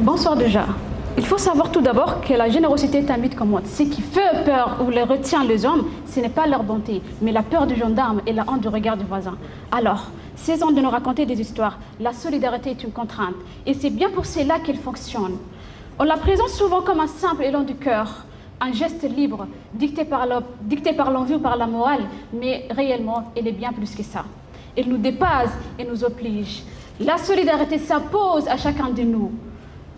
Bonsoir déjà. Il faut savoir tout d'abord que la générosité est un mythe comme moi. Ce qui fait peur ou les retient les hommes, ce n'est pas leur bonté, mais la peur du gendarme et la honte du regard du voisin. Alors, cessons de nous raconter des histoires. La solidarité est une contrainte. Et c'est bien pour cela qu'elle fonctionne. On la présente souvent comme un simple élan du cœur, un geste libre, dicté par l'envie ou par la morale, mais réellement, elle est bien plus que ça. Elle nous dépasse et nous oblige. La solidarité s'impose à chacun de nous.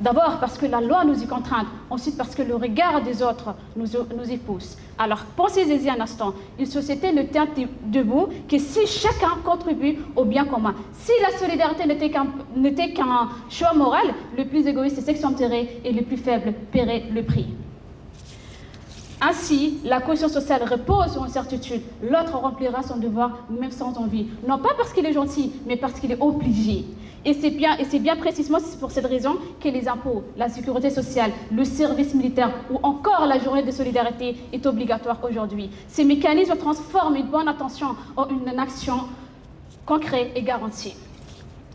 D'abord parce que la loi nous y contraint, ensuite parce que le regard des autres nous y pousse. Alors pensez-y un instant, une société ne tient debout que si chacun contribue au bien commun. Si la solidarité n'était qu'un choix moral, le plus égoïste s'exempterait et le plus faible paierait le prix. Ainsi, la cohésion sociale repose sur une certitude. L'autre remplira son devoir même sans envie. Non pas parce qu'il est gentil, mais parce qu'il est obligé. Et c'est bien précisément pour cette raison que les impôts, la sécurité sociale, le service militaire ou encore la journée de solidarité est obligatoire aujourd'hui. Ces mécanismes transforment une bonne attention en une action concrète et garantie.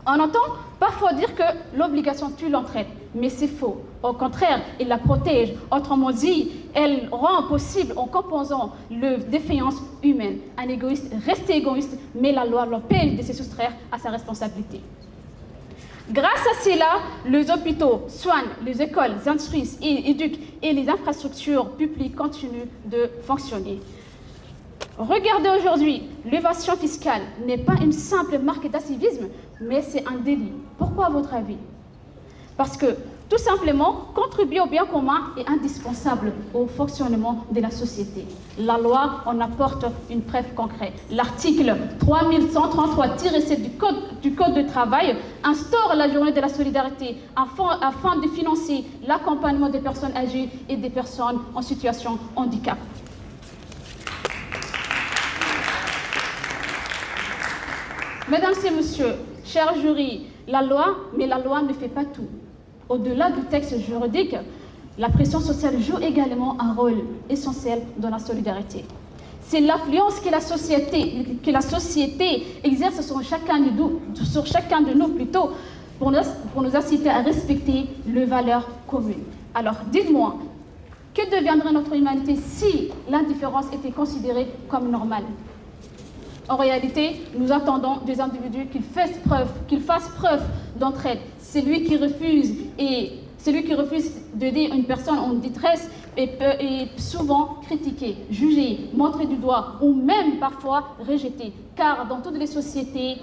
On entend parfois dire que l'obligation tue l'entraide, mais c'est faux. Au contraire, elle la protège. Autrement dit, elle rend possible en compensant la défiance humaine. Un égoïste reste égoïste, mais la loi l'empêche de se soustraire à sa responsabilité. Grâce à cela, les hôpitaux soignent, les écoles instruisent et éduquent et les infrastructures publiques continuent de fonctionner. Regardez aujourd'hui, l'évasion fiscale n'est pas une simple marque d'acivisme, mais c'est un délit. Pourquoi à votre avis? Parce que, tout simplement, contribuer au bien commun est indispensable au fonctionnement de la société. La loi en apporte une preuve concrète. L'article 3133-7 du Code du travail instaure la journée de la solidarité afin de financer l'accompagnement des personnes âgées et des personnes en situation de handicap. Mesdames et messieurs, chers jurys, la loi ne fait pas tout. Au-delà du texte juridique, la pression sociale joue également un rôle essentiel dans la solidarité. C'est l'influence que la société exerce sur chacun de nous plutôt pour nous inciter à respecter les valeurs communes. Alors, dites-moi, que deviendrait notre humanité si l'indifférence était considérée comme normale? En réalité, nous attendons des individus qu'ils fassent preuve d'entraide. Celui qui refuse d'aider une personne en détresse est souvent critiqué, jugé, montré du doigt ou même parfois rejeté. Car dans toutes les sociétés,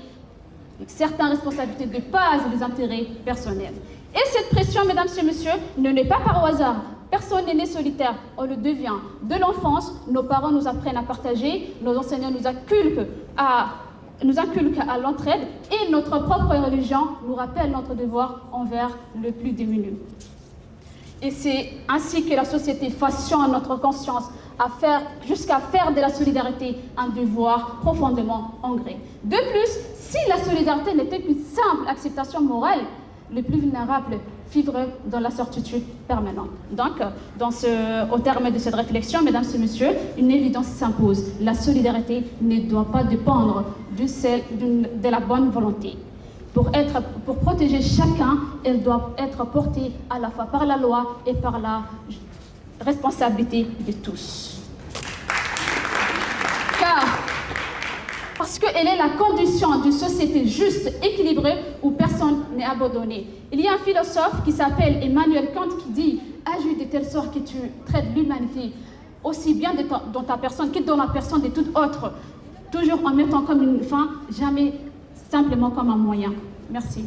certaines responsabilités dépassent les intérêts personnels. Et cette pression, mesdames et messieurs, ne naît pas par hasard. Personne n'est né solitaire, on le devient. De l'enfance, nos parents nous apprennent à partager, nos enseignants nous inculquent à l'entraide et notre propre religion nous rappelle notre devoir envers le plus démuni. Et c'est ainsi que la société façonne notre conscience jusqu'à faire de la solidarité un devoir profondément ancré. De plus, si la solidarité n'était qu'une simple acceptation morale, les plus vulnérables vivraient dans la certitude permanente. Donc, au terme de cette réflexion, mesdames et messieurs, une évidence s'impose. La solidarité ne doit pas dépendre de la bonne volonté. Pour protéger chacun, elle doit être portée à la fois par la loi et par la responsabilité de tous. Parce qu'elle est la condition d'une société juste, équilibrée, où personne n'est abandonné. Il y a un philosophe qui s'appelle Emmanuel Kant qui dit « Agis de telle sorte que tu traites l'humanité aussi bien dans ta personne que dans la personne de toute autre, toujours en mettant comme une fin, jamais simplement comme un moyen. » Merci.